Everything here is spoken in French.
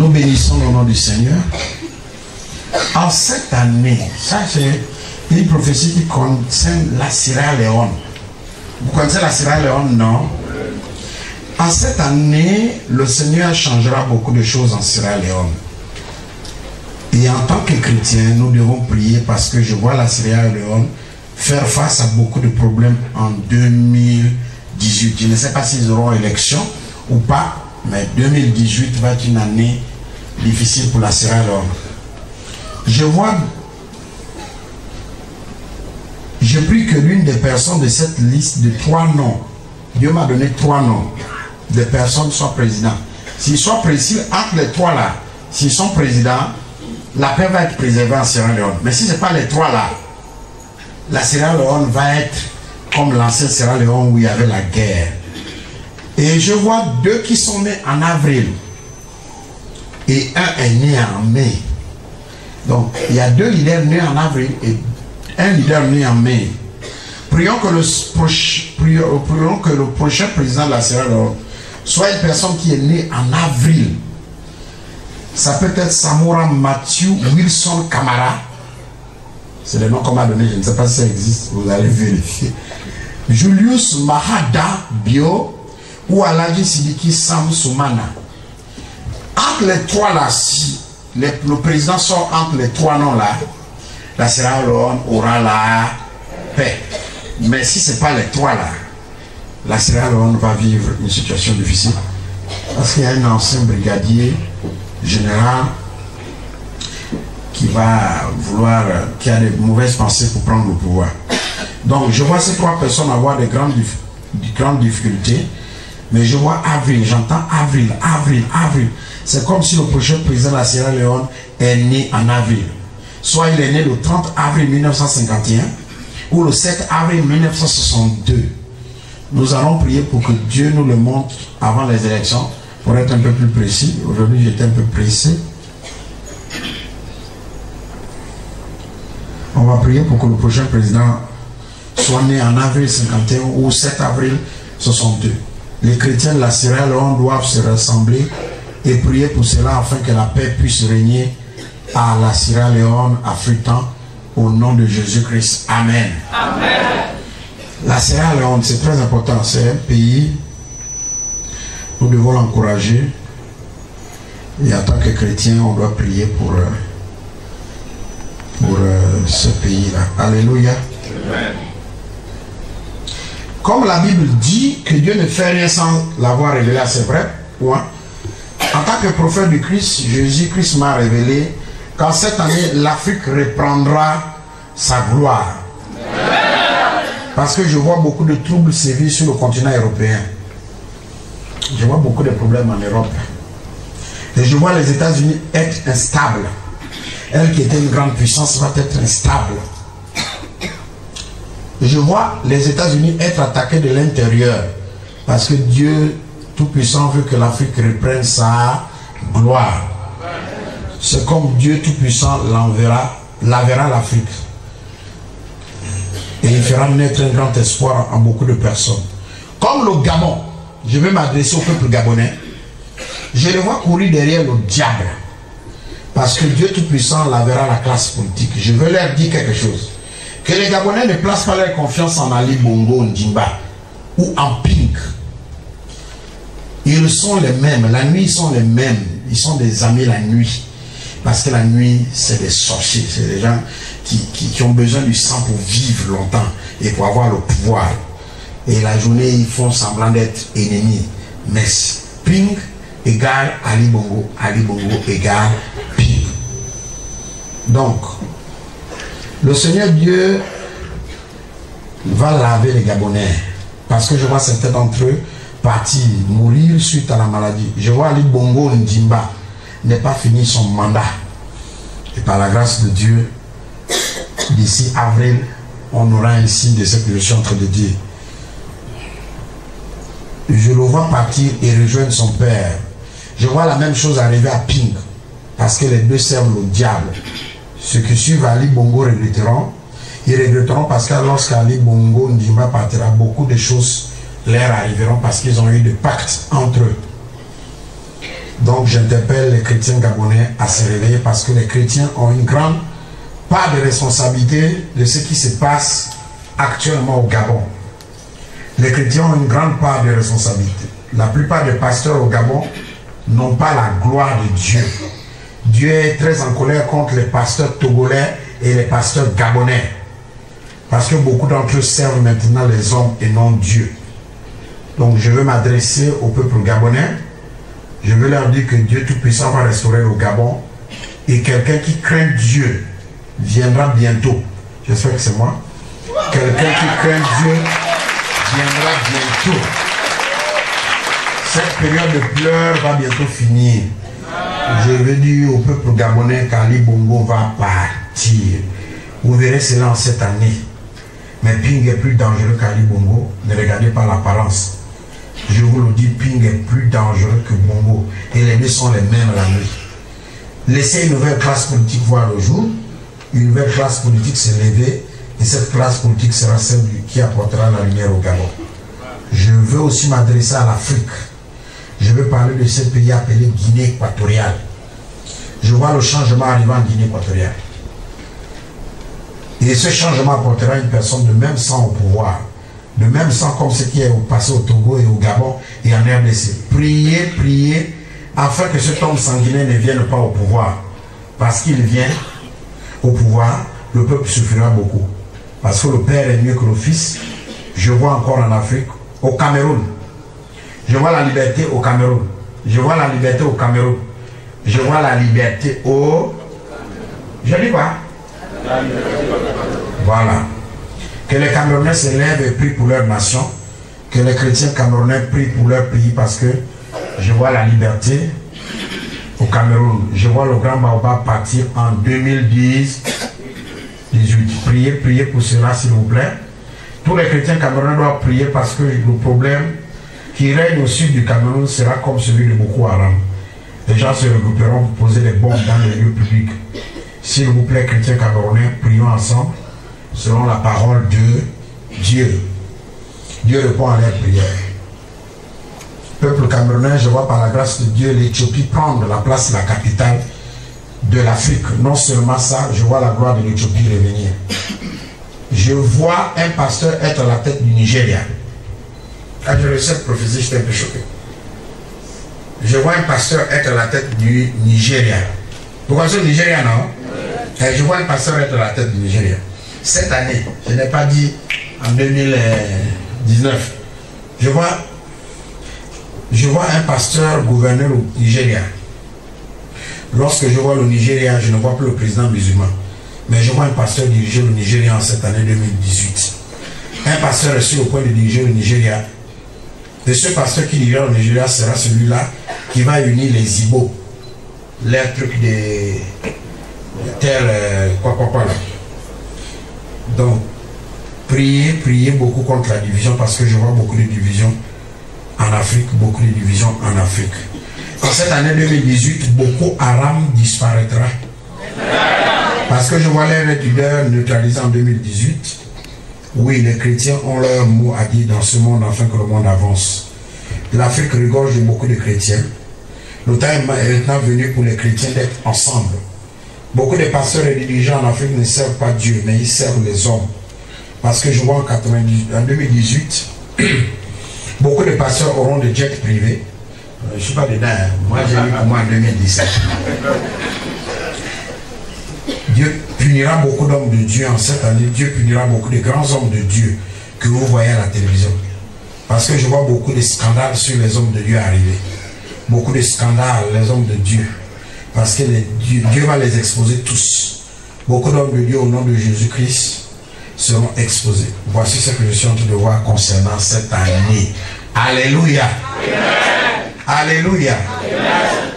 Nous bénissons le nom du Seigneur. En cette année, ça c'est une prophétie qui concerne la Sierra Leone. Vous connaissez la Sierra Leone, non? En cette année, le Seigneur changera beaucoup de choses en Sierra Leone. Et en tant que chrétiens, nous devons prier parce que je vois la Sierra Leone faire face à beaucoup de problèmes en 2018. Je ne sais pas s'ils auront élection ou pas, mais 2018 va être une année difficile pour la Sierra Leone. Je prie que l'une des personnes de cette liste de 3 noms, Dieu m'a donné 3 noms de personnes soit président. S'ils sont précis, entre les 3 là, s'ils sont présidents, la paix va être préservée en Sierra Leone. Mais si ce n'est pas les 3 là, la Sierra Leone va être comme l'ancienne Sierra Leone où il y avait la guerre. Et je vois 2 qui sont nés en avril. Et un est né en mai. Donc, il y a 2 leaders nés en avril et un leader né en mai. Prions que le prochain président de la Sierra Leone soit une personne qui est née en avril. Ça peut être Samora Matthew Wilson Camara. C'est le nom qu'on m'a donné, je ne sais pas si ça existe, vous allez vérifier. Julius Mahada Bio ou Alaji Sidiki Sam Soumana. Entre les 3 là, si le président sort entre les 3 noms là, la Sierra Leone aura la paix. Mais si ce n'est pas les 3 là, la Sierra Leone va vivre une situation difficile. Parce qu'il y a un ancien brigadier général qui va vouloir, qui a des mauvaises pensées pour prendre le pouvoir. Donc je vois ces 3 personnes avoir de grandes difficultés. Mais je vois avril, j'entends avril. C'est comme si le prochain président de la Sierra Leone est né en avril. Soit il est né le 30 avril 1951 ou le 7 avril 1962. Nous allons prier pour que Dieu nous le montre avant les élections pour être un peu plus précis. Aujourd'hui j'étais un peu pressé. On va prier pour que le prochain président soit né en avril 51 ou 7 avril 62. Les chrétiens de la Sierra Leone doivent se rassembler et prier pour cela afin que la paix puisse régner à la Sierra Leone, à Freetown, au nom de Jésus-Christ. Amen. Amen. La Sierra Leone, c'est très important. C'est un pays, nous devons l'encourager. Et en tant que chrétien, on doit prier pour ce pays-là. Alléluia. Amen. Comme la Bible dit que Dieu ne fait rien sans l'avoir révélé, c'est vrai. Ouais. En tant que prophète du Christ, Jésus-Christ m'a révélé qu'en cette année, l'Afrique reprendra sa gloire. Parce que je vois beaucoup de troubles sévir sur le continent européen. Je vois beaucoup de problèmes en Europe. Et je vois les États-Unis être instables. Elle qui était une grande puissance va être instable. Je vois les États-Unis être attaqués de l'intérieur parce que Dieu Tout-Puissant veut que l'Afrique reprenne sa gloire. C'est comme Dieu Tout-Puissant lavera l'Afrique. Et il fera naître un grand espoir en beaucoup de personnes. Comme le Gabon, je vais m'adresser au peuple gabonais. Je le vois courir derrière le diable. Parce que Dieu Tout-Puissant lavera la classe politique. Je veux leur dire quelque chose. Que les Gabonais ne placent pas leur confiance en Ali Bongo Ndimba ou en Pink. Ils sont les mêmes. La nuit, ils sont les mêmes. Ils sont des amis la nuit. Parce que la nuit, c'est des sorciers. C'est des gens qui ont besoin du sang pour vivre longtemps et pour avoir le pouvoir. Et la journée, ils font semblant d'être ennemis. Mais Pink égale Ali Bongo égale Pink. Donc, le Seigneur Dieu va laver les Gabonais. Parce que je vois certains d'entre eux partir, mourir suite à la maladie. Je vois Ali Bongo Ndimba n'est pas fini son mandat. Et par la grâce de Dieu, d'ici avril, on aura un signe de ce que je suis en train de dire. Je le vois partir et rejoindre son père. Je vois la même chose arriver à Ping. Parce que les deux servent le diable. Ceux qui suivent Ali Bongo regretteront. Ils regretteront parce que lorsqu'Ali Bongo Ndimba partira, beaucoup de choses leur arriveront parce qu'ils ont eu des pactes entre eux. Donc j'interpelle les chrétiens gabonais à se réveiller parce que les chrétiens ont une grande part de responsabilité de ce qui se passe actuellement au Gabon. Les chrétiens ont une grande part de responsabilité. La plupart des pasteurs au Gabon n'ont pas la gloire de Dieu. Dieu est très en colère contre les pasteurs togolais et les pasteurs gabonais. Parce que beaucoup d'entre eux servent maintenant les hommes et non Dieu. Donc je veux m'adresser au peuple gabonais. Je veux leur dire que Dieu Tout-Puissant va restaurer le Gabon. Et quelqu'un qui craint Dieu viendra bientôt. J'espère que c'est moi. Quelqu'un qui craint Dieu viendra bientôt. Cette période de pleurs va bientôt finir. Je veux dire au peuple gabonais qu'Ali Bongo va partir. Vous verrez cela en cette année. Mais Ping est plus dangereux qu'Ali Bongo. Ne regardez pas l'apparence. Je vous le dis, Ping est plus dangereux que Bongo. Et les deux sont les mêmes la nuit. Laissez une nouvelle classe politique voir le jour. Une nouvelle classe politique se lever. Et cette classe politique sera celle qui apportera la lumière au Gabon. Je veux aussi m'adresser à l'Afrique. Je veux parler de ce pays appelé Guinée équatoriale. Je vois le changement arriver en Guinée équatoriale. Et ce changement apportera une personne de même sang au pouvoir. De même sang comme ce qui est passé au Togo et au Gabon et en RDC. Priez, priez, afin que cet homme sanguinaire ne vienne pas au pouvoir. Parce qu'il vient au pouvoir, le peuple souffrira beaucoup. Parce que le père est mieux que le fils. Je vois encore en Afrique, au Cameroun. Je vois la liberté au Cameroun. Je vois la liberté au Cameroun. Je vois la liberté au... Je dis quoi? Voilà. Que les Camerounais se lèvent et prient pour leur nation. Que les chrétiens camerounais prient pour leur pays parce que je vois la liberté au Cameroun. Je vois le grand Baobab partir en 2018. Priez, priez pour cela s'il vous plaît. Tous les chrétiens camerounais doivent prier parce que le problème qui règne au sud du Cameroun sera comme celui de Boko Haram. Les gens se regrouperont pour poser des bombes dans les lieux publics. S'il vous plaît, chrétiens camerounais, prions ensemble selon la parole de Dieu. Dieu répond à leurs prières. Peuple camerounais, je vois par la grâce de Dieu l'Éthiopie prendre la place de la capitale de l'Afrique. Non seulement ça, je vois la gloire de l'Éthiopie revenir. Je vois un pasteur être à la tête du Nigeria. Quand je reçois cette prophétie, j'étais un peu choqué. Je vois un pasteur être à la tête du Nigeria. Vous connaissez le Nigeria, non? Et je vois un pasteur être à la tête du Nigeria. Cette année, je n'ai pas dit en 2019. Je vois un pasteur gouverneur au Nigeria. Lorsque je vois le Nigeria, je ne vois plus le président musulman. Mais je vois un pasteur diriger le Nigeria en cette année 2018. Un pasteur est sur le point de diriger le Nigeria. Et ce pasteur qui dirigera le Nigeria sera celui-là qui va unir les Igbo. Les trucs des terres, quoi là. Donc, priez beaucoup contre la division parce que je vois beaucoup de divisions en Afrique, beaucoup de divisions en Afrique. En cette année 2018, Boko Haram disparaîtra. Parce que je vois les leaders neutralisés en 2018. Oui, les chrétiens ont leur mot à dire dans ce monde afin que le monde avance. L'Afrique regorge de beaucoup de chrétiens. Le temps est maintenant venu pour les chrétiens d'être ensemble. Beaucoup de pasteurs et dirigeants en Afrique ne servent pas Dieu, mais ils servent les hommes. Parce que je vois en 2018, beaucoup de pasteurs auront des jets privés. Je ne suis pas dedans, hein. Moi j'ai mis pour moi en 2017. Dieu punira beaucoup d'hommes de Dieu en cette année. Dieu punira beaucoup de grands hommes de Dieu que vous voyez à la télévision. Parce que je vois beaucoup de scandales sur les hommes de Dieu arriver. Beaucoup de scandales, les hommes de Dieu. Parce que Dieu va les exposer tous. Beaucoup d'hommes de Dieu au nom de Jésus-Christ seront exposés. Voici ce que je suis en train de voir concernant cette année. Alléluia. Amen. Alléluia. Amen.